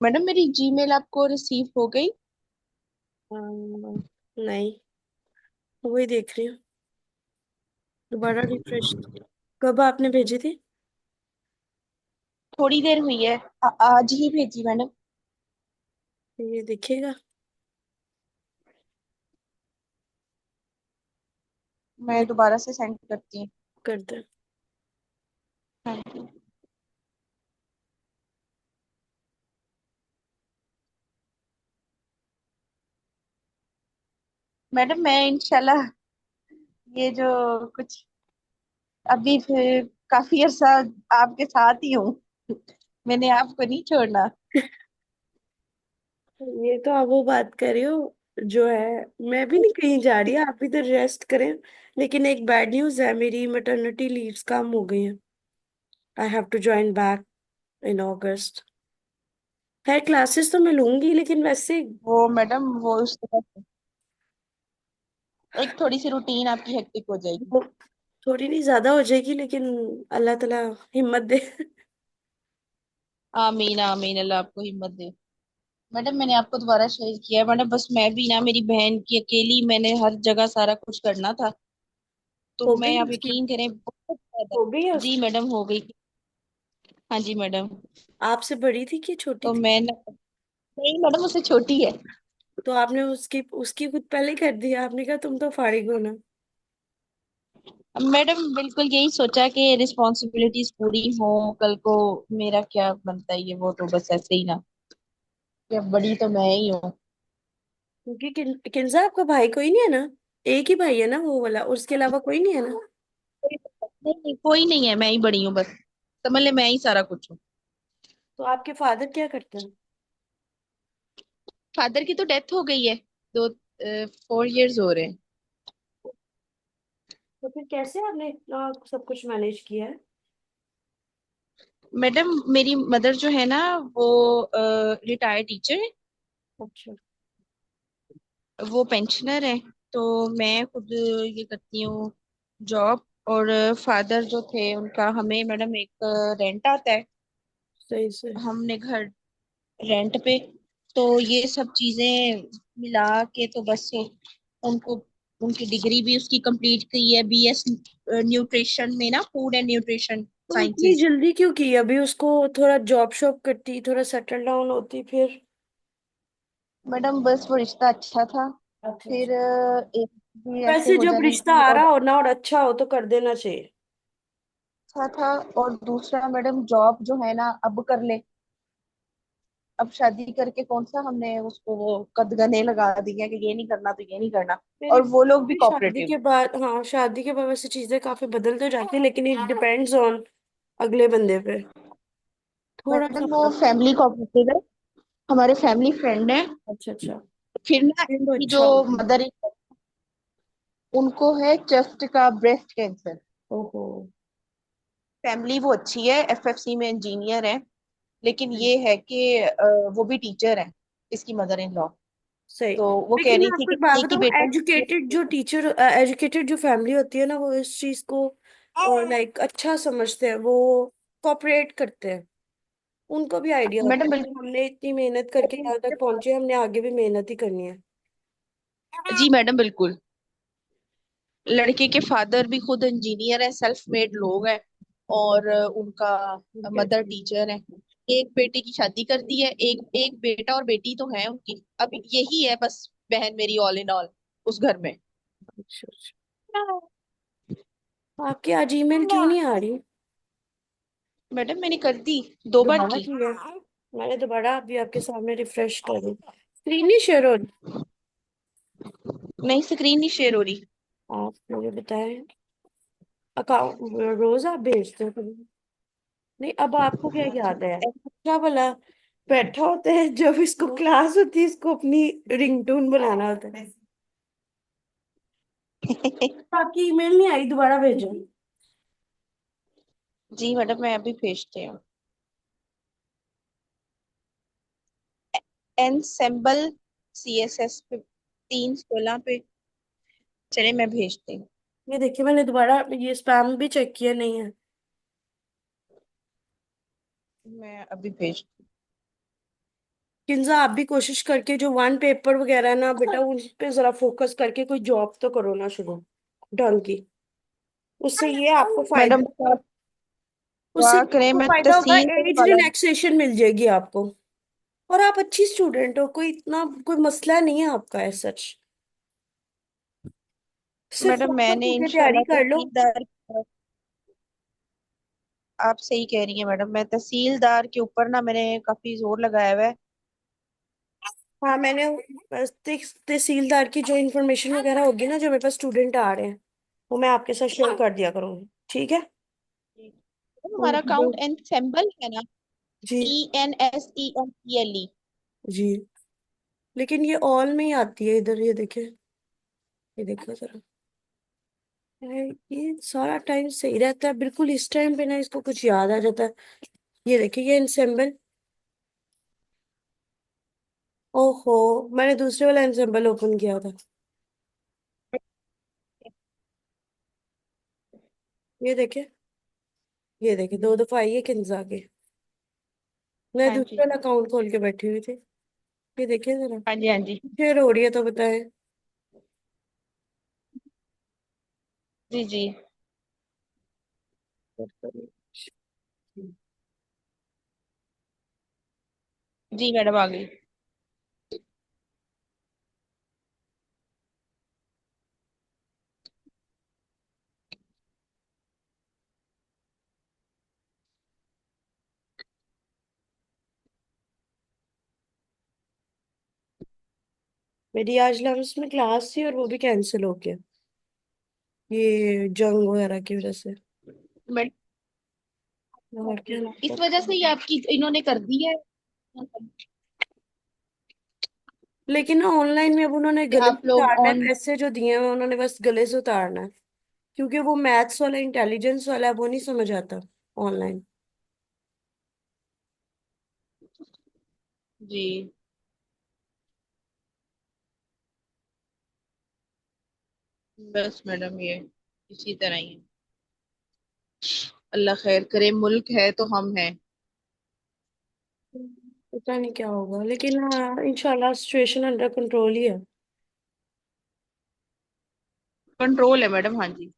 Madam मेरी Gmail आपको receive हो गई। नहीं, वही देख रही हूँ। दोबारा रिफ्रेश। कब आपने भेजी थी? थोड़ी देर हुई है। आज ही भेजी मैडम। ये दिखेगा। मैं देख, दोबारा से सेंड करती हूँ। कर दे। हाँ जी। मैडम मैं इंशाल्लाह ये जो कुछ अभी फिर काफी अरसा आपके साथ ही हूँ। मैंने आपको नहीं छोड़ना। ये तो आप वो बात कर रही हो जो है। मैं भी नहीं कहीं जा रही, आप भी तो रेस्ट करें। लेकिन एक बैड न्यूज है, मेरी मैटरनिटी लीव्स कम हो गई हैं। I have to join back in August. खैर क्लासेस तो मैं लूंगी, लेकिन वैसे वो मैडम वो उस तरह से एक थोड़ी सी रूटीन आपकी हेक्टिक हो जाएगी। वो थोड़ी नहीं ज्यादा हो जाएगी, लेकिन अल्लाह ताला हिम्मत दे। आमीन आमीन, अल्लाह आपको हिम्मत दे। मैडम मैंने आपको दोबारा शेयर किया है मैडम, बस मैं भी ना मेरी बहन की अकेली मैंने हर जगह सारा कुछ करना था। तो हो मैं गई आप उसकी? यकीन करें बहुत ज्यादा। हो गई है जी उसकी? मैडम हो गई। हाँ जी मैडम। आपसे बड़ी थी कि छोटी तो थी? मैं नहीं मैडम उससे छोटी है। तो आपने उसकी उसकी खुद पहले कर दिया, आपने कहा तुम तो फारिग हो ना। मैडम बिल्कुल यही सोचा कि रिस्पॉन्सिबिलिटीज पूरी हो, कल को मेरा क्या बनता है ये वो तो बस ऐसे ही ना, कि बड़ी तो मैं ही हूँ। क्योंकि किन्जा आपका भाई कोई नहीं है ना? एक ही भाई है ना वो वाला, उसके अलावा कोई नहीं है ना? नहीं नहीं कोई नहीं है, मैं ही बड़ी हूँ बस। समझ ले मैं ही सारा कुछ हूँ। तो आपके फादर क्या करते हैं? फादर की तो डेथ हो गई है। 4 इयर्स हो रहे हैं। तो फिर कैसे आपने इतना सब कुछ मैनेज किया है? मैडम मेरी मदर जो है ना वो रिटायर्ड टीचर है। अच्छा। वो पेंशनर है। तो मैं खुद ये करती हूँ जॉब। और फादर जो थे उनका हमें मैडम एक रेंट आता है। सही से। हमने घर रेंट पे। तो ये सब चीजें मिला के तो बस उनको उनकी डिग्री भी उसकी कंप्लीट की है, बीएस न्यूट्रिशन में ना, फूड एंड न्यूट्रिशन तो इतनी साइंसेस। जल्दी क्यों की? अभी उसको थोड़ा जॉब शॉप करती, थोड़ा सेटल डाउन होती फिर। मैडम बस वो रिश्ता अच्छा था। अच्छा फिर अच्छा। एक भी ऐसे वैसे हो जब जाने रिश्ता की आ और रहा हो ना और अच्छा हो तो कर देना चाहिए। अच्छा था। और दूसरा मैडम जॉब जो है ना अब कर ले। अब शादी करके कौन सा हमने उसको वो कदगने लगा दिए कि ये नहीं करना तो ये नहीं करना। मेरी और वो लोग भी शादी कोऑपरेटिव। के बाद, हाँ शादी के बाद वैसे चीजें काफी बदल तो जाती है, लेकिन इट डिपेंड्स ऑन अगले बंदे पे। थोड़ा सा मैडम वो फर्क पड़ता फैमिली कोऑपरेटिव है। हमारे फैमिली फ्रेंड है। है। अच्छा अच्छा। फिर ना फिर तो इनकी जो अच्छा होगा। मदर उनको है चेस्ट का ब्रेस्ट कैंसर। ओहो। फैमिली वो अच्छी है, एफएफसी में इंजीनियर है। लेकिन ये है कि वो भी टीचर है, इसकी मदर इन लॉ। सही। तो वो कह लेकिन मैं रही थी आपको कि एक बात एक ही बताऊं, बेटा एजुकेटेड जो टीचर, एजुकेटेड जो फैमिली होती है ना, वो इस चीज को लाइक अच्छा समझते हैं, वो कोऑपरेट करते हैं। उनको भी आइडिया होता मैडम है कि हमने इतनी मेहनत करके यहाँ तक बिल्कुल। पहुंचे, हमने आगे भी मेहनत ही करनी है। जी मैडम बिल्कुल। लड़के के फादर भी खुद इंजीनियर है, सेल्फ मेड लोग हैं। और उनका ठीक है मदर जी। टीचर है। एक बेटे की शादी कर दी है, एक एक बेटा और बेटी तो है उनकी। अब यही है बस बहन मेरी ऑल इन ऑल उस घर में। अच्छा अच्छा। आपकी आज ईमेल क्यों नहीं आ रही? मैडम मैंने कर दी 2 बार दोबारा की। की है? मैंने दोबारा अभी आपके सामने रिफ्रेश कर दी, स्क्रीन नहीं शेयर हो रही। नहीं स्क्रीन नहीं शेयर हो रही। आप मुझे बताएं, अकाउंट रोज आप भेजते हो कभी? नहीं, अब आपको क्या याद है? अच्छा भला बैठा होता है, जब इसको क्लास होती है इसको अपनी रिंगटोन बनाना होता है। आपकी ईमेल नहीं आई, दोबारा भेजो। जी मैडम मैं अभी भेजती हूँ। एनसेम्बल CSS पे 3:16 पे। चले मैं भेजती हूँ। ये देखिए, मैंने दोबारा ये स्पैम भी चेक किया, नहीं है। मैं अभी भेज। किंजा, आप भी कोशिश करके जो वन पेपर वगैरह है ना बेटा, उन पे जरा फोकस करके कोई जॉब तो करो ना शुरू, ढंग की। उससे ये आपको मैडम फायदा होगा। आप उससे दुआ ये करें, आपको मैं फायदा होगा, तहसील एज वाला। रिलैक्सेशन मिल जाएगी आपको। और आप अच्छी स्टूडेंट हो, कोई इतना कोई मसला नहीं है आपका एज सच। सिर्फ मैडम फोकस मैंने होके तैयारी इंशाल्लाह कर लो। तहसीलदार, आप सही कह रही हैं मैडम, मैं तहसीलदार के ऊपर ना मैंने काफी जोर लगाया हुआ है। हाँ, मैंने तहसीलदार की जो इन्फॉर्मेशन वगैरह होगी ना, जो मेरे पास स्टूडेंट आ रहे हैं, वो मैं आपके साथ शेयर कर दिया करूंगी, ठीक है। मैडम, हमारा उनकी जो, अकाउंट एनसेम्बल है ना? जी ENSEMPLE। जी, लेकिन ये ऑल में ही आती है इधर, ये देखे, ये देखो जरा। ये सारा टाइम सही रहता है, बिल्कुल इस टाइम पे ना इसको कुछ याद आ जाता है। ये देखिए, ये ensemble। ओहो, मैंने दूसरे वाला ensemble ओपन किया था। ये देखिए, ये देखिए, 2 दफा आई है किंजा के। मैं हाँ दूसरे जी, वाला अकाउंट खोल के बैठी हुई थी। ये देखिए जरा, हाँ जी, हाँ जी। शेयर हो रही है तो बताएं। जी जी। जी मैडम आ गई। मेरी आज लम्स में क्लास थी और वो भी कैंसिल हो गया, ये जंग वगैरह की वजह से। मैडम और क्या इस वजह से ही आपकी इन्होंने कर दी है लेकिन ना ऑनलाइन में अब उन्होंने कि गले आप से लोग उतारना है, ऑन। पैसे जो दिए हैं उन्होंने बस गले से उतारना है। क्योंकि वो मैथ्स वाला, इंटेलिजेंस वाला है, वो नहीं समझ आता ऑनलाइन। जी बस मैडम ये इसी तरह ही है। अल्लाह खैर करे, मुल्क है तो हम हैं। पता नहीं क्या होगा, लेकिन हाँ इंशाल्लाह सिचुएशन अंडर कंट्रोल ही है। कंट्रोल है मैडम, हाँ जी।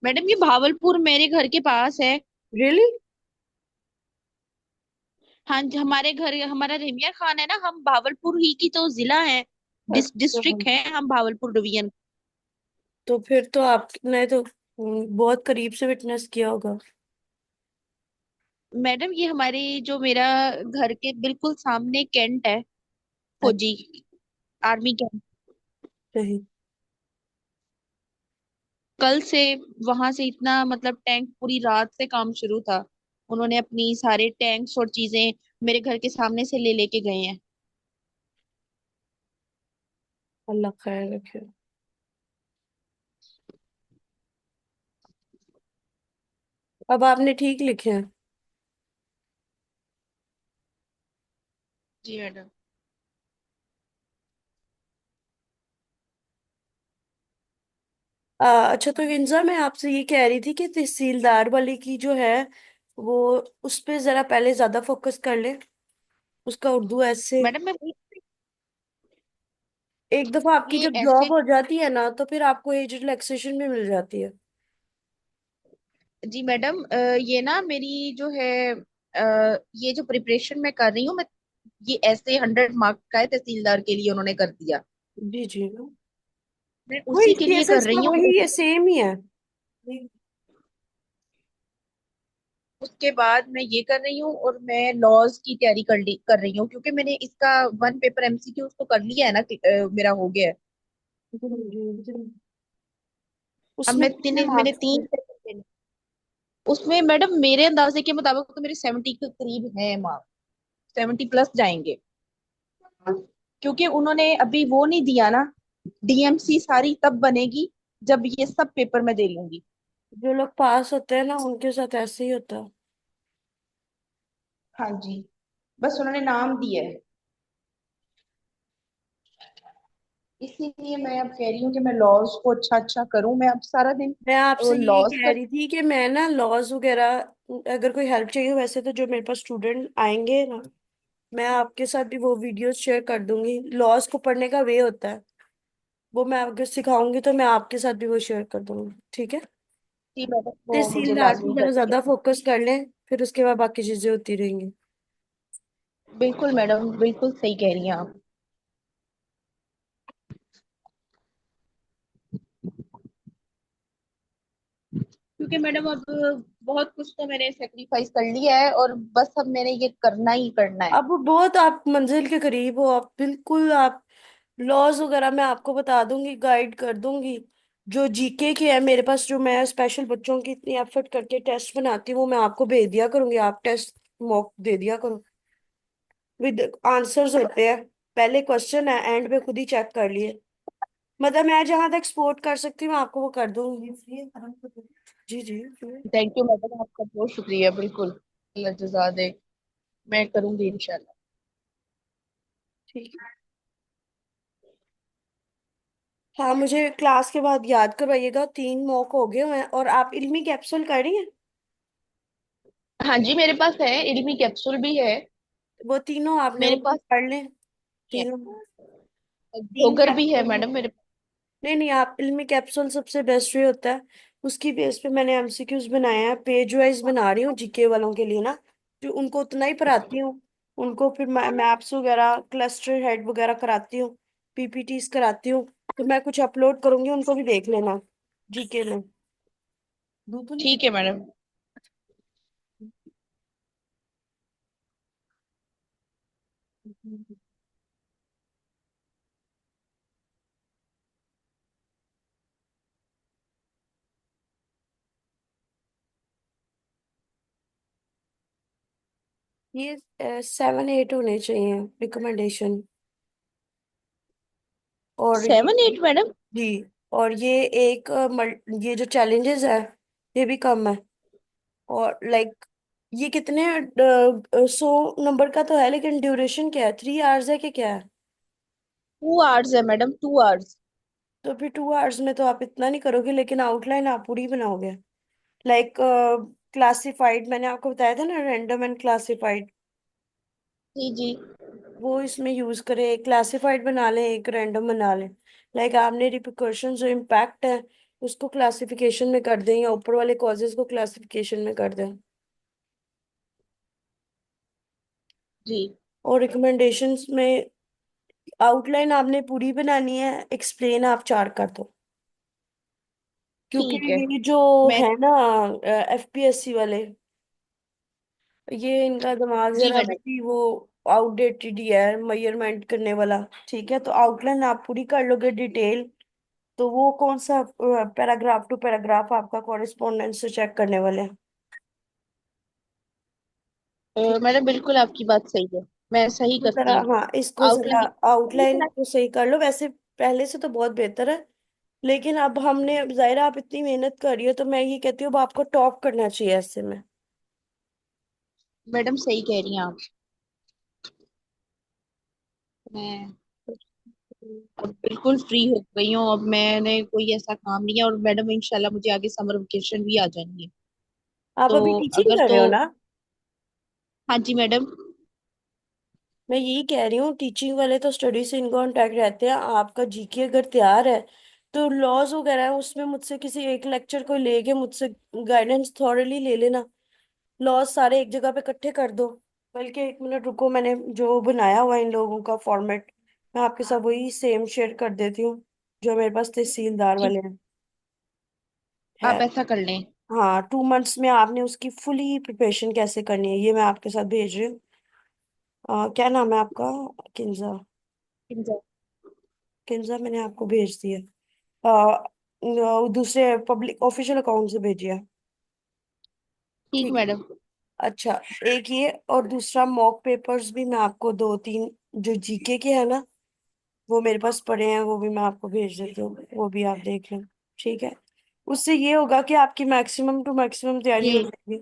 मैडम ये भावलपुर मेरे घर के पास है। रियली? हाँ जी, हमारे घर, हमारा रेमिया खान है ना, हम भावलपुर ही की तो जिला है, अच्छा, डिस्ट्रिक्ट है हम भावलपुर डिवीजन। तो फिर तो आपने तो बहुत करीब से विटनेस किया होगा। मैडम ये हमारे जो मेरा घर के बिल्कुल सामने कैंट है, अच्छा, फौजी आर्मी कैंट। सही। कल से वहां से इतना मतलब टैंक पूरी रात से काम शुरू था। उन्होंने अपनी सारे टैंक्स और चीजें मेरे घर के सामने से ले लेके गए हैं। अल्लाह खैर रखे। अब आपने ठीक लिखे हैं। जी मैडम। अच्छा, तो विंजा, मैं आपसे ये कह रही थी कि तहसीलदार वाले की जो है, वो उस पे जरा पहले ज्यादा फोकस कर ले, उसका उर्दू ऐसे। मैडम मैं एक दफा आपकी ये जब ऐसे। जॉब हो जाती है ना, तो फिर आपको एज रिलैक्सेशन भी मिल जाती है। जी मैडम, ये ना मेरी जो है ये जो प्रिपरेशन मैं कर रही हूँ मैं, ये ऐसे 100 मार्क का है, तहसीलदार के लिए उन्होंने कर दिया। जी जी, मैं वही उसी के लिए कर सीएसएस का रही हूँ। वही है, सेम ही है। उसके बाद मैं ये कर रही हूँ और मैं लॉज की तैयारी कर रही हूँ, क्योंकि मैंने इसका वन पेपर MCQ उसको कर लिया है ना, मेरा हो गया है। अब उसमें कितने मैंने मार्क्स थे? 3 पेपर देने। उसमें मैडम मेरे अंदाजे के मुताबिक तो मेरे 70 के करीब है मार्क्स, 70+ जाएंगे। क्योंकि उन्होंने अभी वो नहीं दिया ना, DMC सारी तब बनेगी जब ये सब पेपर मैं दे लूंगी। जो लोग पास होते हैं ना, उनके साथ ऐसे ही होता है। हाँ जी, बस उन्होंने नाम दिया है। इसीलिए मैं अब कह रही हूँ कि मैं लॉज को अच्छा अच्छा करूं, मैं अब सारा दिन मैं आपसे यही लॉज कह कर। रही थी कि मैं ना लॉज वगैरह, अगर कोई हेल्प चाहिए वैसे तो जो मेरे पास स्टूडेंट आएंगे ना, मैं आपके साथ भी वो वीडियोस शेयर कर दूंगी। लॉज को पढ़ने का वे होता है, वो मैं अगर सिखाऊंगी तो मैं आपके साथ भी वो शेयर कर दूंगी, ठीक है। जी मैडम, वो मुझे तहसीलदार पे लाजमी जरा करिए। ज्यादा फोकस कर लें, फिर उसके बाद बाकी चीजें होती रहेंगी। बिल्कुल मैडम, बिल्कुल सही कह रही हैं आप। क्योंकि मैडम अब बहुत कुछ तो मैंने सेक्रीफाइस कर लिया है, और बस अब मैंने ये करना ही करना है। अब बहुत आप मंजिल के करीब हो, आप बिल्कुल, आप लॉज वगैरह मैं आपको बता दूंगी, गाइड कर दूंगी। जो जीके के है मेरे पास, जो मैं स्पेशल बच्चों की इतनी एफर्ट करके टेस्ट बनाती हूँ, वो मैं आपको भेज दिया करूंगी, आप टेस्ट मॉक दे दिया करो। विद आंसर्स होते हैं, पहले क्वेश्चन है, एंड पे खुद ही चेक कर लिए। मतलब मैं जहां तक एक्सपोर्ट कर सकती हूँ आपको वो कर दूंगी। जी जी। थैंक यू मैडम, आपका बहुत शुक्रिया, बिल्कुल। अल्लाह जज़ा दे। मैं करूंगी इंशाल्लाह। ठीक है। हाँ, मुझे क्लास के बाद याद करवाइएगा, 3 मॉक हो गए हुए हैं। और आप इल्मी कैप्सूल कर रही हैं? हाँ जी, मेरे पास है, इल्मी कैप्सूल भी है। वो तीनों आपने मेरे मुझे पास पढ़ लें, है, तीनों। तीन जोगर भी है कैप्सूल। मैडम मेरे पास। नहीं नहीं, आप इल्मी कैप्सूल सबसे बेस्ट वे होता है। उसकी बेस पे मैंने एमसीक्यूज बनाए हैं, पेज वाइज बना रही हूँ जीके वालों के लिए ना, जो उनको उतना ही पढ़ाती हूँ। उनको फिर मैप्स वगैरह, क्लस्टर हेड वगैरह कराती हूँ, पीपीटीज कराती हूँ। तो मैं कुछ अपलोड करूंगी, उनको भी देख लेना जीके में। दूँ तो नहीं? ठीक है मैडम। ये 7 8 होने चाहिए रिकमेंडेशन। और ये, 7 8 मैडम? जी, और ये एक ये जो चैलेंजेस है ये भी कम है। और लाइक ये कितने 100 नंबर का तो है, लेकिन ड्यूरेशन क्या है, 3 आवर्स है कि क्या है? 2 आवर्स है मैडम, 2 आवर्स। तो फिर 2 आवर्स में तो आप इतना नहीं करोगे, लेकिन आउटलाइन आप पूरी बनाओगे। लाइक क्लासिफाइड, मैंने आपको बताया था ना, रैंडम एंड क्लासिफाइड, जी जी। वो इसमें यूज करें। एक क्लासिफाइड बना लें, एक रैंडम बना लें। लाइक आपने रिpercussions जो इम्पैक्ट है उसको क्लासिफिकेशन में कर दें, या ऊपर वाले कॉजेज को क्लासिफिकेशन में कर दें। जी और रिकमेंडेशंस में आउटलाइन आपने पूरी बनानी है, एक्सप्लेन आप 4 कर दो। क्योंकि ठीक है। ये जो मैं। है ना एफपीएससी वाले, ये इनका दिमाग जी जरा मैडम। भी वो आउटडेटेड ही है मेजरमेंट करने वाला। ठीक है, तो आउटलाइन आप पूरी कर लोगे डिटेल, तो वो कौन सा पैराग्राफ टू पैराग्राफ आपका कॉरेस्पॉन्डेंस से चेक करने वाले हैं। ठीक। मैडम बिल्कुल आपकी बात सही है, मैं सही तो जरा, करती हूँ। हाँ, इसको जरा आउटलाइन। आउटलाइन को सही कर लो। वैसे पहले से तो बहुत बेहतर है, लेकिन अब हमने, जाहिर है आप इतनी मेहनत कर रही हो, तो मैं ये कहती हूँ अब आपको टॉप करना चाहिए ऐसे में। मैडम सही कह रही हैं आप। मैं अब बिल्कुल फ्री हो गई हूँ, अब मैंने कोई ऐसा काम नहीं है, और मैडम इंशाल्लाह मुझे आगे समर वेकेशन भी आ जाएंगे। आप तो अभी टीचिंग अगर कर तो। रहे हो ना? हाँ जी मैडम। मैं यही कह रही हूँ, टीचिंग वाले तो स्टडी से इन कांटेक्ट रहते हैं। आपका जीके अगर तैयार है तो लॉज वगैरह है उसमें मुझसे किसी एक लेक्चर को लेके मुझसे गाइडेंस थॉरली ले लेना। लॉज सारे एक जगह पे इकट्ठे कर दो। बल्कि 1 मिनट रुको, मैंने जो बनाया हुआ है इन लोगों का फॉर्मेट, मैं आपके साथ वही सेम शेयर कर देती हूँ जो मेरे पास तहसीलदार ठीक। वाले हैं। है। आप ऐसा कर लें। हाँ, 2 मंथ्स में आपने उसकी फुली प्रिपरेशन कैसे करनी है ये मैं आपके साथ भेज रही हूँ। क्या नाम है आपका? किंजा। किंजा मैंने आपको भेज दिया। दूसरे पब्लिक ऑफिशियल अकाउंट से भेजिए। ठीक ठीक है। मैडम। अच्छा, एक ये, और दूसरा मॉक पेपर्स भी मैं आपको 2 3 जो जीके के है ना, वो मेरे पास पड़े हैं, वो भी मैं आपको भेज देती हूँ, वो भी आप देख लें। ठीक है। उससे ये होगा कि आपकी मैक्सिमम टू मैक्सिमम तैयारी जी हो जाएगी।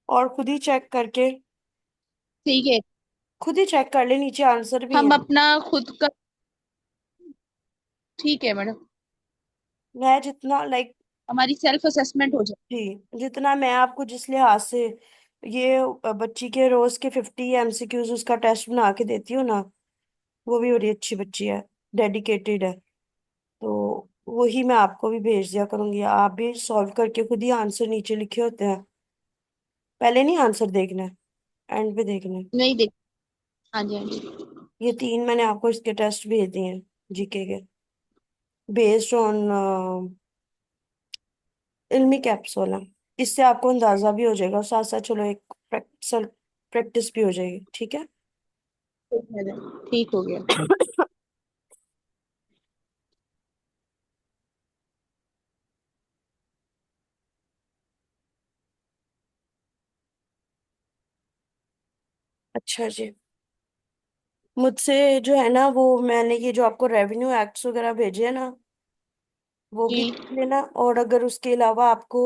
और खुद ही चेक करके, ठीक है। खुद ही चेक कर ले, नीचे आंसर भी हम है। अपना खुद का। ठीक है मैडम। मैं जितना लाइक, हमारी सेल्फ असेसमेंट हो जाए। जी जितना मैं आपको जिस लिहाज से ये बच्ची के रोज के 50 MCQs उसका टेस्ट बना के देती हूँ ना, वो भी बड़ी अच्छी बच्ची है, डेडिकेटेड है। तो वही मैं आपको भी भेज दिया करूंगी, आप भी सॉल्व करके खुद ही आंसर नीचे लिखे होते हैं, पहले नहीं आंसर देखना है, एंड पे देखना है। नहीं देख। हाँ जी, हाँ जी। ये 3 मैंने आपको इसके टेस्ट भेज दिए हैं, जीके के, बेस्ड ऑन इल्मी कैप्सूल है। इससे आपको अंदाजा भी हो जाएगा और साथ साथ चलो एक प्रैक्टिस प्रैक्टिस भी हो जाएगी, ठीक है। ठीक है मैडम, ठीक हो गया। अच्छा जी। मुझसे जो है ना, वो मैंने ये जो आपको रेवेन्यू एक्ट्स वगैरह भेजे है ना, वो भी जी देख लेना। और अगर उसके अलावा आपको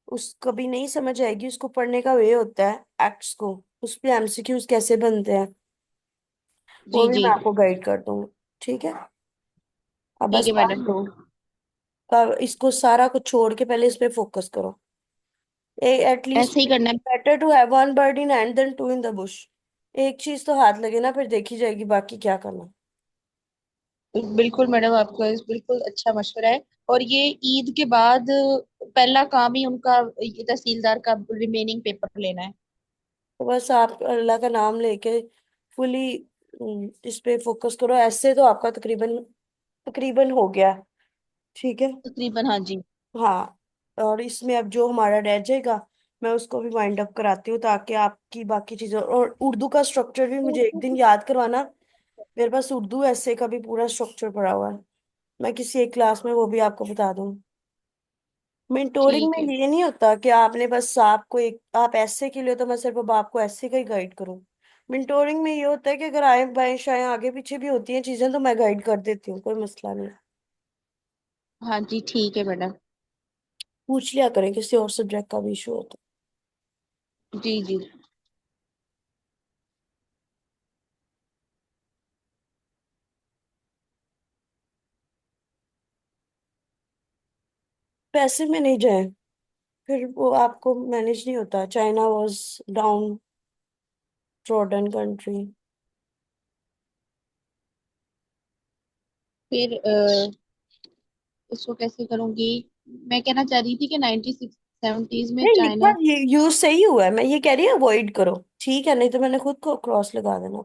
उस कभी नहीं समझ आएगी, उसको पढ़ने का वे होता है एक्ट्स को, उस पे एमसीक्यूज कैसे बनते हैं, वो जी भी जी। मैं आपको गाइड कर दूंगी, ठीक है। अब ठीक बस है पढ़ मैडम। लो, इसको सारा कुछ छोड़ के पहले इस पे फोकस करो। एटलीस्ट ऐसे ही करना better to have one bird in hand than two in the bush. एक चीज तो हाथ लगे ना, फिर देखी जाएगी बाकी क्या करना। है। बिल्कुल मैडम, आपका बिल्कुल अच्छा मशवरा है। और ये ईद के बाद पहला काम ही उनका ये तहसीलदार का रिमेनिंग पेपर लेना है। तो बस आप अल्लाह का नाम लेके फुली इस पे फोकस करो। ऐसे तो आपका तकरीबन तकरीबन हो गया, ठीक है। तकरीबन हाँ जी। हाँ, और इसमें अब जो हमारा रह जाएगा, मैं उसको भी वाइंड अप कराती हूँ, ताकि आपकी बाकी चीजें, और उर्दू का स्ट्रक्चर भी मुझे एक दिन याद करवाना। मेरे पास उर्दू ऐसे का भी पूरा स्ट्रक्चर पड़ा हुआ है, मैं किसी एक क्लास में वो भी आपको बता दूँ। मेंटोरिंग ठीक में है। ये नहीं होता कि आपने बस आपको एक, आप ऐसे के लिए तो मैं सिर्फ अब आपको ऐसे का ही गाइड करूँ। मेंटोरिंग में ये होता है कि अगर आए बाएं शाएं आगे पीछे भी होती हैं चीजें, तो मैं गाइड कर देती हूँ, कोई मसला नहीं। हाँ जी, ठीक है मैडम। पूछ लिया करें किसी और सब्जेक्ट का भी इशू हो तो। जी जी। पैसे में नहीं जाए, फिर वो आपको मैनेज नहीं होता। China was down trodden country. फिर इसको कैसे करूंगी? मैं कहना चाह रही थी कि 1970s में नहीं, लिखा चाइना। ये यूज सही हुआ है, मैं ये कह रही हूँ अवॉइड करो, ठीक है, नहीं तो मैंने खुद को क्रॉस लगा देना।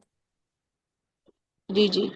जी जी।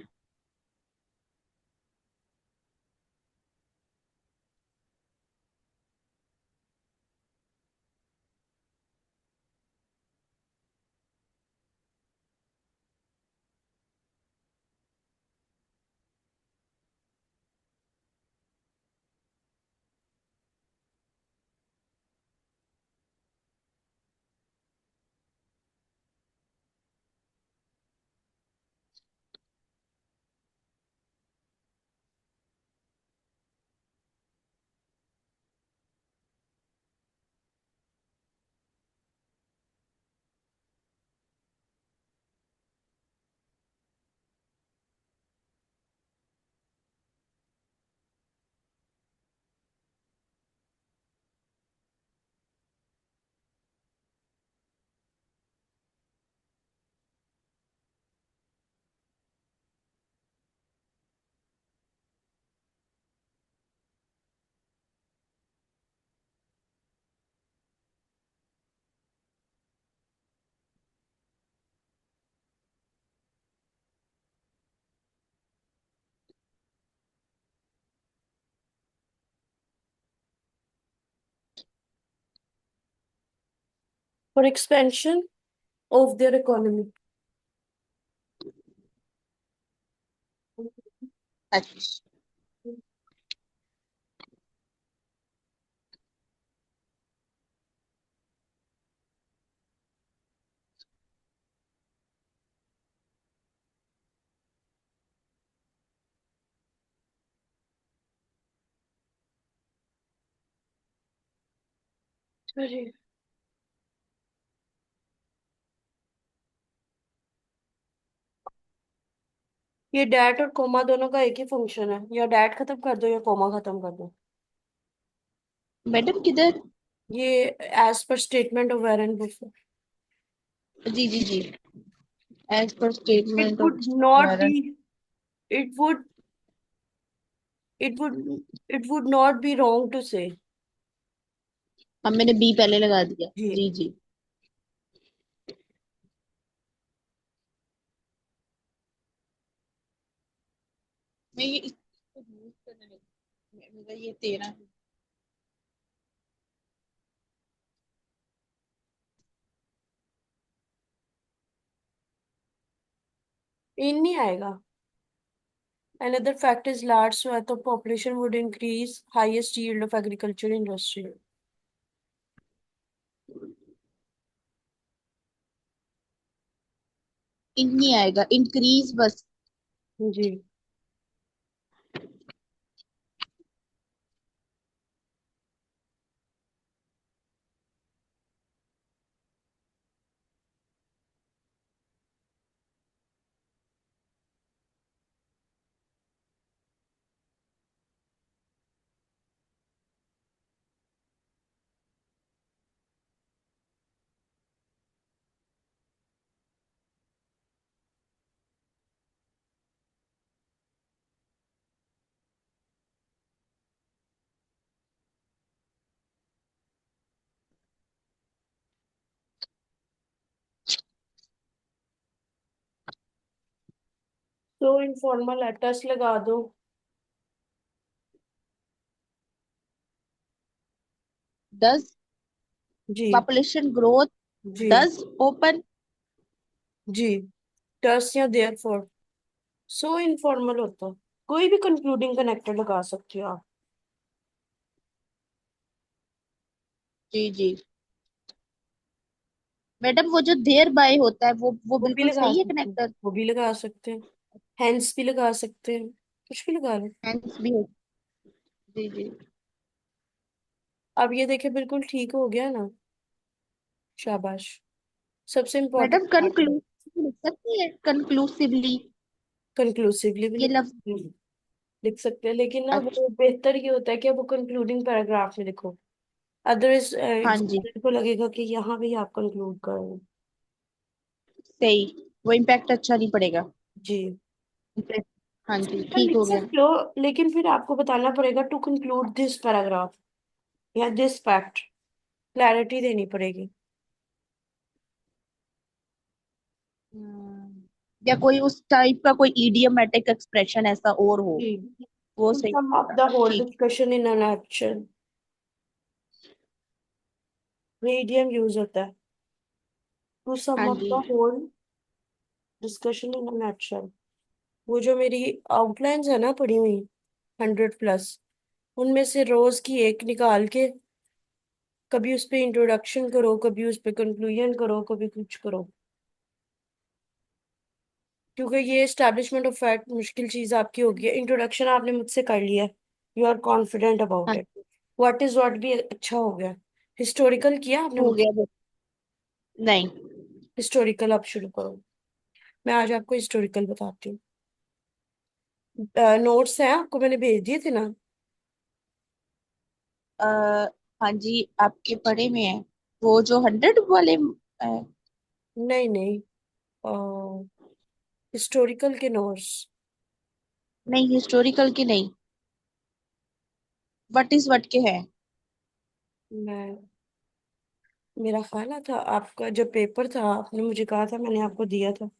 For expansion of their economy. अच्छा। जी। ये डैट और कोमा दोनों का एक ही फंक्शन है, या डैट खत्म कर दो या कोमा खत्म कर दो। मैडम किधर? ये as per statement of Warren Buffett. जी जी जी, as per it statement of would not be, Warren. It would it would it would not be wrong to say. हम मैंने बी पहले लगा दिया। जी। जी जी। मैं ये इसको यूज करने लगी, मेरा ये 13 है। इन नहीं आएगा। Another fact is large swath of population would increase highest yield of agriculture industry. इन नहीं आएगा, इंक्रीज बस। जी। तो इनफॉर्मल एटस लगा दो। 10 जी। पॉपुलेशन ग्रोथ जी। 10 ओपन। जी। टस या देयर फॉर। सो इनफॉर्मल होता है। कोई भी कंक्लूडिंग कनेक्टर लगा सकते हो आप। जी जी। मैडम वो जो देयर बाय होता है वो वो भी बिल्कुल लगा सही है सकते हैं। कनेक्टर। वो भी लगा सकते हैं। हेंस भी लगा सकते हैं। कुछ भी लगा लो। हेंस भी हो। जी जी। अब ये देखे बिल्कुल ठीक हो गया ना। शाबाश। सबसे इम्पोर्टेंट मैडम पार्ट है। कंक्लूसिव लिख सकती है, कंक्लूसिवली कंक्लूसिवली भी ये लफ्ज। लिख सकते हैं, लेकिन ना अच्छा। वो बेहतर ये होता है कि आप वो कंक्लूडिंग पैराग्राफ में लिखो। अदरवाइज हाँ जी, एग्जामिनर को लगेगा कि यहाँ भी आप कंक्लूड कर रहे हैं। सही। वो इम्पैक्ट अच्छा नहीं पड़ेगा। जी। हाँ जी, सिंपल ठीक लिख हो गया। सकते हो, लेकिन फिर आपको बताना पड़ेगा टू कंक्लूड दिस पैराग्राफ या दिस फैक्ट। क्लैरिटी देनी पड़ेगी। या कोई उस टाइप का कोई इडियमेटिक एक्सप्रेशन ऐसा और हो, जी। वो टू सही सम अप रहेगा। द होल ठीक। Discussion in an action. Medium use होता है। टू सम हाँ अप जी। The whole discussion in an action. वो जो मेरी आउटलाइंस है ना पड़ी हुई 100+, उनमें से रोज की एक निकाल के कभी उस पे इंट्रोडक्शन करो, कभी उस पे कंक्लूजन करो, कभी कुछ करो। क्योंकि ये एस्टैब्लिशमेंट ऑफ फैक्ट मुश्किल चीज आपकी होगी। इंट्रोडक्शन आपने मुझसे कर लिया, यू आर कॉन्फिडेंट अबाउट हाँ इट। व्हाट इज व्हाट भी अच्छा हो गया। हिस्टोरिकल किया आपने हो मुझसे। गया वो। नहीं। हिस्टोरिकल आप शुरू करो। मैं आज आपको हिस्टोरिकल बताती हूँ। नोट्स हैं आपको मैंने भेज दिए थे ना। आ, हाँ जी, आपके पढ़े में है वो जो 100 वाले। नहीं नहीं। हिस्टोरिकल के नोट्स। नहीं, हिस्टोरिकल के नहीं। व्हाट इज व्हाट के हैं। मैं मेरा ख्याल था आपका जब पेपर था आपने मुझे कहा था, मैंने आपको दिया था।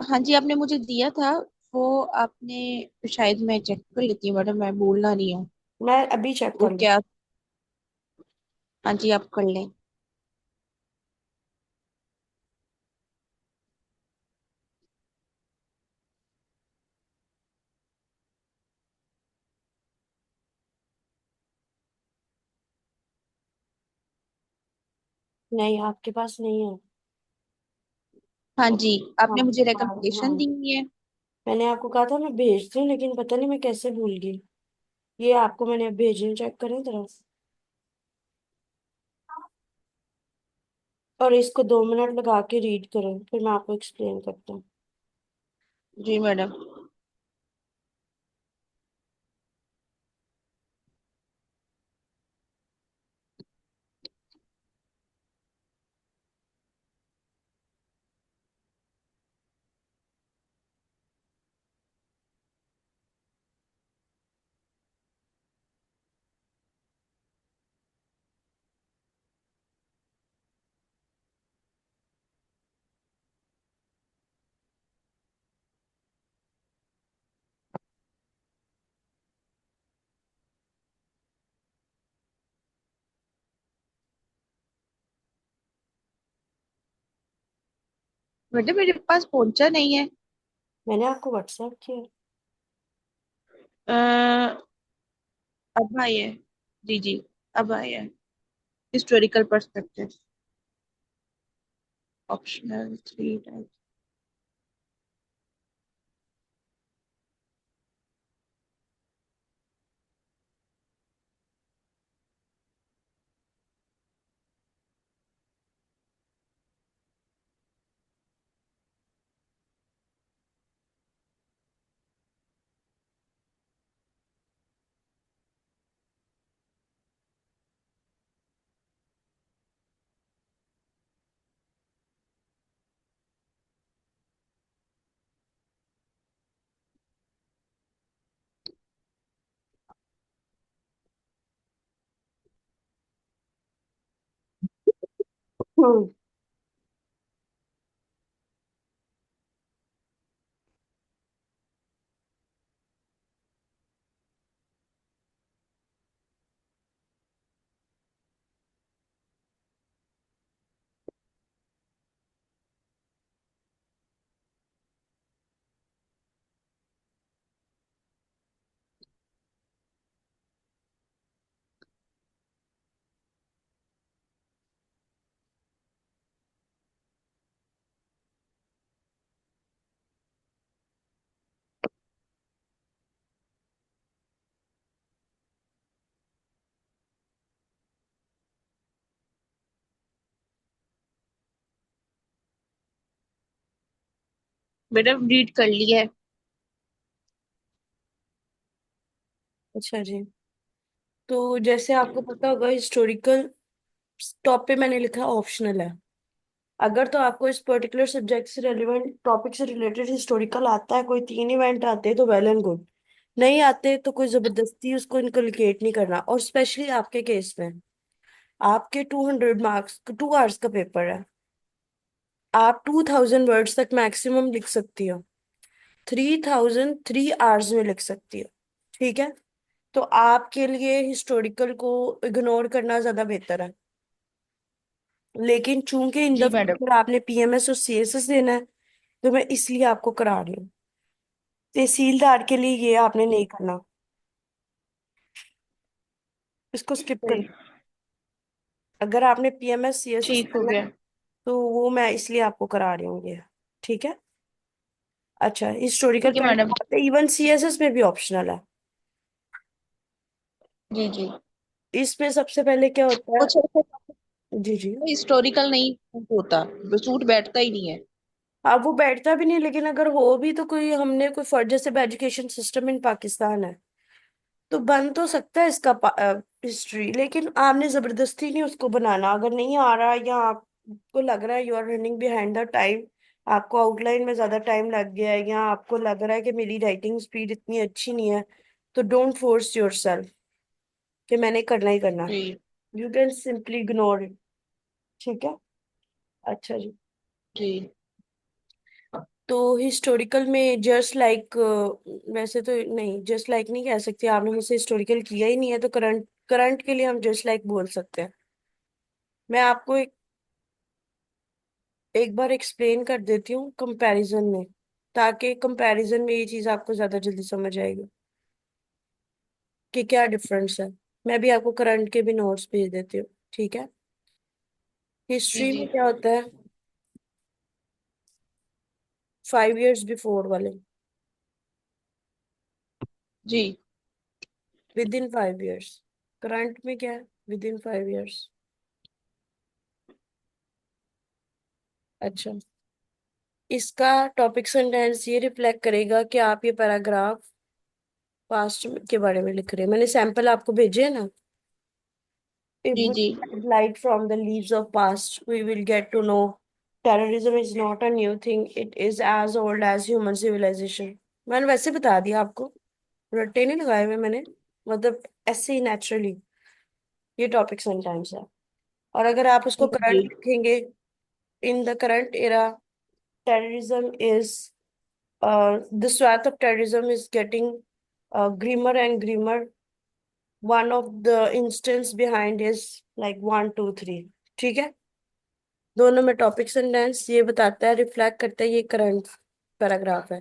हाँ जी, आपने मुझे दिया था। वो आपने शायद, मैं चेक कर लेती हूँ मैडम, मैं भूलना नहीं हूँ। मैं अभी चेक वो कर लूँ। क्या। हाँ जी, आप कर लें। नहीं आपके पास नहीं है। हाँ जी, हाँ आपने मुझे हाँ रिकमेंडेशन हाँ। दी हुई है। मैंने आपको कहा था मैं भेजती हूँ, लेकिन पता नहीं मैं कैसे भूल गई। ये आपको मैंने अब भेजे, चेक करें जरा। और इसको 2 मिनट लगा के रीड करें, फिर मैं आपको एक्सप्लेन करता हूँ। जी मैडम। मैडम मेरे पास पहुंचा नहीं है। मैंने आपको व्हाट्सएप किया। अ, अब आई है। जी जी, अब आई है। Historical perspective, optional 3 type. हम्म। मैडम रीड कर लिया है। अच्छा जी। तो जैसे आपको पता होगा, हिस्टोरिकल टॉप पे मैंने लिखा ऑप्शनल है। अगर तो आपको इस पर्टिकुलर सब्जेक्ट से रेलिवेंट टॉपिक से रिलेटेड हिस्टोरिकल आता है, कोई 3 इवेंट आते हैं तो वेल एंड गुड। नहीं आते तो कोई जबरदस्ती उसको इनकलकेट नहीं करना। और स्पेशली आपके केस में, आपके 200 मार्क्स, 2 आवर्स का पेपर है। आप 2000 वर्ड्स तक मैक्सिमम लिख सकती हो। 3003 आवर्स में लिख सकती हो। ठीक है। तो आपके लिए हिस्टोरिकल को इग्नोर करना ज्यादा बेहतर है। लेकिन चूंकि इन द जी मैडम। फ्यूचर आपने पीएमएस और सीएसएस देना है, तो मैं इसलिए आपको करा रही हूँ। तहसीलदार के लिए ये आपने नहीं करना। इसको स्किप कर। सही। अगर आपने पीएमएस सीएसएस ठीक हो करना है, गया। तो वो मैं इसलिए आपको करा रही हूँ ये। ठीक है। अच्छा, हिस्टोरिकल ठीक है मैडम। पहले इवन सीएसएस में भी ऑप्शनल है। जी जी। इसमें सबसे पहले क्या होता है? कुछ ऐसे जी जी। हिस्टोरिकल नहीं होता, सूट बैठता ही नहीं है। अब वो बैठता भी नहीं, लेकिन अगर हो भी तो कोई हमने कोई फर्ज, जैसे एजुकेशन सिस्टम इन पाकिस्तान है, तो बन तो सकता है इसका हिस्ट्री, लेकिन आपने जबरदस्ती नहीं उसको बनाना। अगर नहीं आ रहा या आपको लग रहा है you are running behind the time, आपको आउटलाइन में ज्यादा टाइम लग गया है, या आपको लग रहा है कि मेरी राइटिंग स्पीड इतनी अच्छी नहीं है, तो डोंट फोर्स योर सेल्फ कि मैंने करना ही करना। जी you can simply ignore it. ठीक है। अच्छा जी। जी तो हिस्टोरिकल में जस्ट लाइक, वैसे तो नहीं, जस्ट लाइक नहीं कह सकते, आपने मुझसे हिस्टोरिकल किया ही नहीं है, तो करंट करंट के लिए हम जस्ट लाइक बोल सकते हैं। मैं आपको एक बार एक्सप्लेन कर देती हूँ कंपैरिजन में, ताकि कंपैरिजन में ये चीज आपको ज्यादा जल्दी समझ आएगी कि क्या डिफरेंस है। मैं भी आपको करंट के भी नोट्स भेज देती हूँ। ठीक है। जी हिस्ट्री जी में क्या होता है? 5 इयर्स बिफोर वाले, जी। Within 5 years. करंट में क्या है? Within 5 years. अच्छा। इसका टॉपिक सेंटेंस ये रिफ्लेक्ट करेगा कि आप ये पैराग्राफ पास्ट के बारे में लिख रहे हैं। मैंने सैंपल आपको भेजे है ना। If ji we ji shed light from the leaves of past, we will get to know terrorism is not a new thing. It is as old as human civilization. मैंने वैसे बता दिया आपको, रट्टे नहीं लगाए हुए मैंने, मतलब ऐसे ही नेचुरली। ये टॉपिक सेंटेंस है। और अगर आप उसको जी करंट लिखेंगे, in the current era terrorism is the swath of terrorism is getting grimmer and grimmer. One of the instance behind is like 1 2 3। ठीक है। दोनों में टॉपिक सेंटेंस ये बताता है, रिफ्लेक्ट करता है, ये करंट पैराग्राफ है।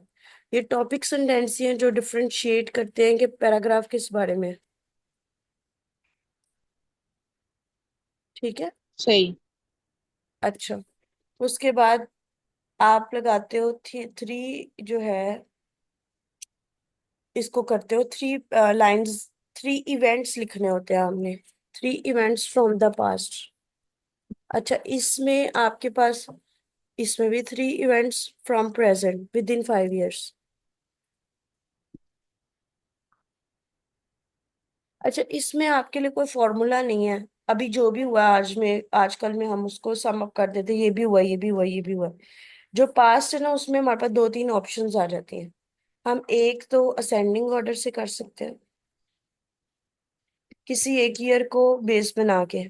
ये टॉपिक सेंटेंस ही हैं जो डिफरेंशिएट करते हैं कि पैराग्राफ किस बारे में है। ठीक है। सही। अच्छा, उसके बाद आप लगाते हो थ्री जो है, इसको करते हो थ्री लाइंस। थ्री इवेंट्स लिखने होते हैं हमने, three events from the past. अच्छा, इसमें आपके पास, इसमें भी three events from present with in 5 years। अच्छा, इसमें आपके लिए कोई फॉर्मूला नहीं है। अभी जो भी हुआ आज में, आजकल में हम उसको सम अप कर देते, ये भी हुआ, ये भी हुआ, ये भी हुआ। जो पास्ट है ना, उसमें हमारे पास 2 3 ऑप्शंस आ जाती हैं। हम एक तो असेंडिंग ऑर्डर से कर सकते हैं, किसी एक ईयर को बेस बना के।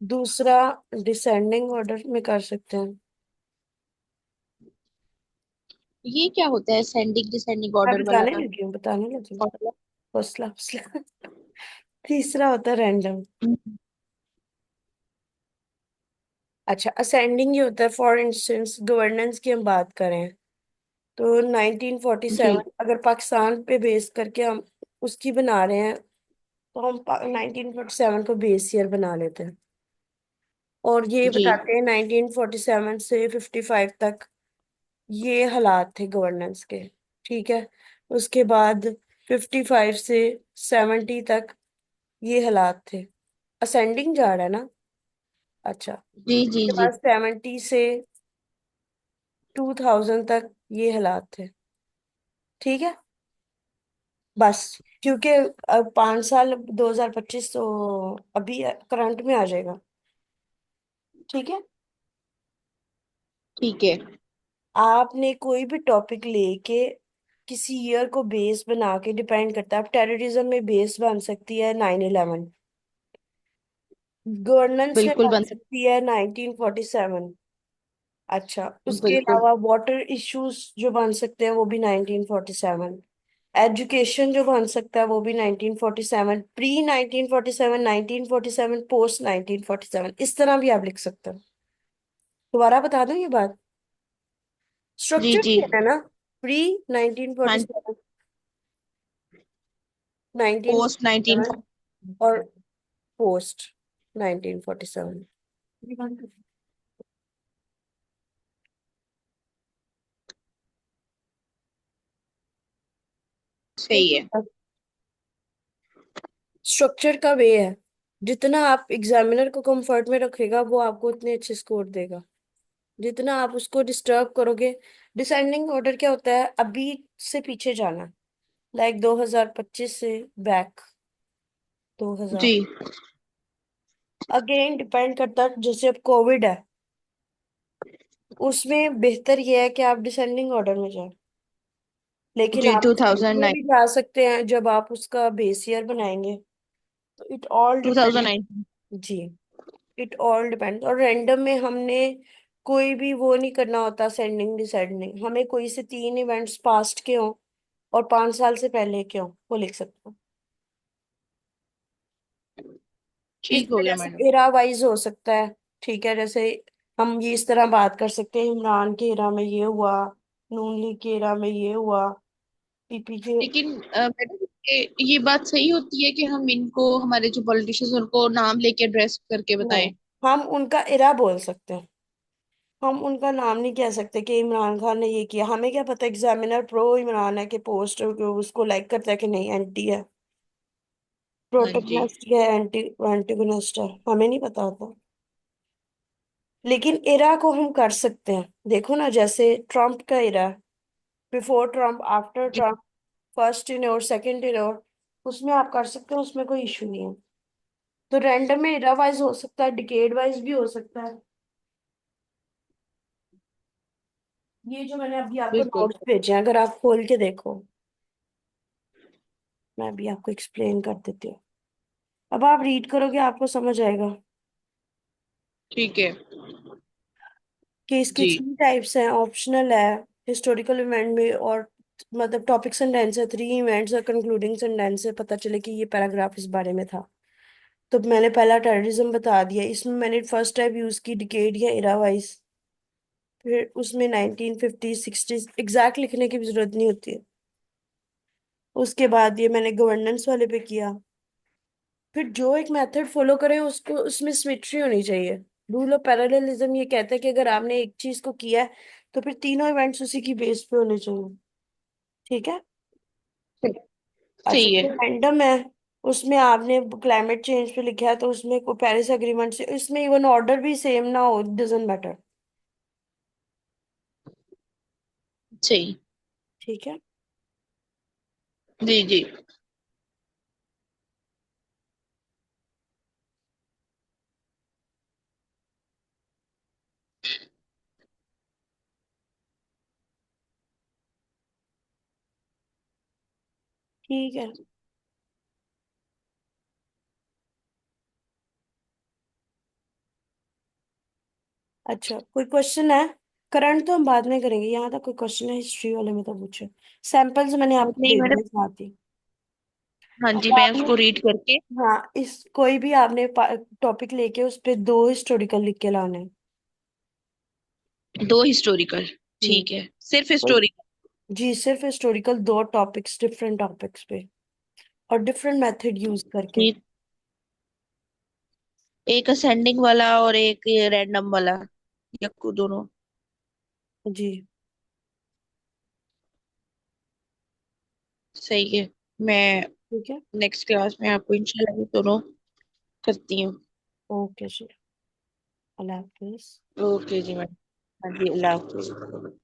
दूसरा डिसेंडिंग ऑर्डर में कर सकते हैं। ये क्या होता है सेंडिंग डिसेंडिंग मैं ऑर्डर वाला? बताने लगी हूँ। फॉर्मूला? फसला फसला। तीसरा होता है रैंडम। अच्छा, असेंडिंग ये होता है, फॉर इंस्टेंस गवर्नेंस की हम बात करें तो जी 1947 अगर पाकिस्तान पे बेस करके हम उसकी बना रहे हैं, तो हम 1947 को बेस ईयर बना लेते हैं। और ये जी बताते हैं 1947 से 55 तक ये हालात थे गवर्नेंस के। ठीक है। उसके बाद 55 से 70 तक ये हालात थे। असेंडिंग जा रहा है ना। अच्छा, जी जी उसके जी। बाद 70 से 2000 तक ये हालात थे। ठीक है। बस, क्योंकि अब 5 साल 2025 तो अभी करंट में आ जाएगा। ठीक है। ठीक है। आपने कोई भी टॉपिक लेके किसी ईयर को बेस बना के, डिपेंड करता है। अब टेररिज्म में बेस बन सकती है 9/11, गवर्नेंस में बिल्कुल बन बन सकती है 1947। अच्छा, सकता, उसके बिल्कुल। अलावा वाटर इश्यूज जो बन सकते हैं वो भी 1947। एजुकेशन जो बन सकता है वो भी 1947, प्री 1947, 1947, पोस्ट 1947, इस तरह भी आप लिख सकते हो। दोबारा बता दो ये बात, जी स्ट्रक्चर जी। है ना। प्री हाँ। 1947, पोस्ट 19। 1947 और पोस्ट 1947। सही है। स्ट्रक्चर का वे है, जितना आप एग्जामिनर को कंफर्ट में रखेगा वो आपको उतने अच्छे स्कोर देगा। जितना आप उसको डिस्टर्ब करोगे। डिसेंडिंग ऑर्डर क्या होता है, अभी से पीछे जाना, लाइक 2025 से बैक 2000। जी अगेन डिपेंड करता है, जैसे अब कोविड है, उसमें बेहतर यह है कि आप डिसेंडिंग ऑर्डर में जाए। लेकिन जी। आप टू थाउजेंड उसमें भी नाइन जा सकते हैं जब आप उसका बेस ईयर बनाएंगे। तो it all to depend. Thousand nine जी, इट ऑल डिपेंड। और रैंडम में हमने कोई भी वो नहीं करना होता, सेंडिंग डिसेंडिंग। हमें कोई से 3 इवेंट्स पास्ट के हों और 5 साल से पहले के हों, वो लिख सकते हो। इस ठीक हो गया वजह से मैडम। एरा वाइज हो सकता है। ठीक है, जैसे हम ये इस तरह बात कर सकते हैं, इमरान के एरा में ये हुआ, नून लीग के एरा में ये हुआ, पीपी के। लेकिन मैडम, ये बात सही होती है कि हम इनको, हमारे जो पॉलिटिशियंस, उनको नाम लेके एड्रेस करके नहीं, बताएं? हम उनका एरा बोल सकते हैं। हम उनका नाम नहीं कह सकते कि इमरान खान ने ये किया। हमें क्या पता एग्जामिनर प्रो इमरान है कि पोस्ट उसको लाइक करता है कि नहीं, एंटी है, हाँ जी। प्रोटेगनिस्ट है, एंटी एंटीगोनिस्ट है, हमें नहीं पता होता। लेकिन इरा को हम कर सकते हैं, देखो ना, जैसे ट्रम्प का इरा, बिफोर ट्रम्प, आफ्टर जी Trump, first tenure, second tenure, उसमें आप कर सकते हो, उसमें कोई इशू नहीं है। तो रैंडम में इरा वाइज हो सकता है, डिकेड वाइज भी हो सकता है। ये जो मैंने अभी आपको बिल्कुल। नोट्स भेजे हैं, अगर आप खोल के देखो, मैं अभी आपको एक्सप्लेन कर देती हूँ। अब आप रीड करोगे आपको समझ आएगा ठीक है। कि इसकी जी 3 टाइप्स हैं। ऑप्शनल है, हिस्टोरिकल इवेंट में, और मतलब टॉपिक सेंटेंस है, 3 इवेंट्स और कंक्लूडिंग सेंटेंस से पता चले कि ये पैराग्राफ इस बारे में था। तो मैंने पहला टेररिज्म बता दिया, इसमें मैंने फर्स्ट टाइप यूज की डिकेड या इरा वाइज। फिर उसमें 1950 60 एग्जैक्ट लिखने की भी जरूरत नहीं होती है। उसके बाद ये मैंने गवर्नेंस वाले पे किया। फिर जो एक मेथड फॉलो करे उसको, उसमें सिमेट्री होनी चाहिए। रूल ऑफ पैरेललिज्म ये कहता है कि अगर आपने एक चीज को किया है तो फिर तीनों इवेंट्स उसी की बेस पे होने चाहिए। ठीक है। अच्छा, सही है। तो रैंडम है, उसमें आपने क्लाइमेट चेंज पे लिखा है तो उसमें कोई पेरिस एग्रीमेंट से, इसमें इवन ऑर्डर भी सेम ना हो, डजेंट मैटर। सही। ठीक है। जी जी। ठीक है। अच्छा, कोई क्वेश्चन है? करंट तो हम बाद में करेंगे, यहाँ तक कोई क्वेश्चन है हिस्ट्री वाले में तो पूछे। सैंपल्स मैंने आपको नहीं भेजे मैंने, हैं साथ ही। हाँ अब जी मैं आपने, उसको रीड करके। हाँ, इस कोई भी आपने टॉपिक लेके उस पे 2 हिस्टोरिकल लिख के लाने हैं। दो हिस्टोरिकल। हम्म। ठीक है, सिर्फ कोई- हिस्टोरिकल। जी, सिर्फ हिस्टोरिकल 2 टॉपिक्स, डिफरेंट टॉपिक्स पे, और डिफरेंट मेथड यूज करके। ठीक। एक असेंडिंग वाला और एक रैंडम वाला, या दोनों। जी। सही है। मैं ठीक है। नेक्स्ट क्लास में आपको इंशाल्लाह ये दोनों करती हूँ। ओके जी। अल्लाह हाफिज। ओके जी मैडम। हाँ जी, अल्लाह हाफिज।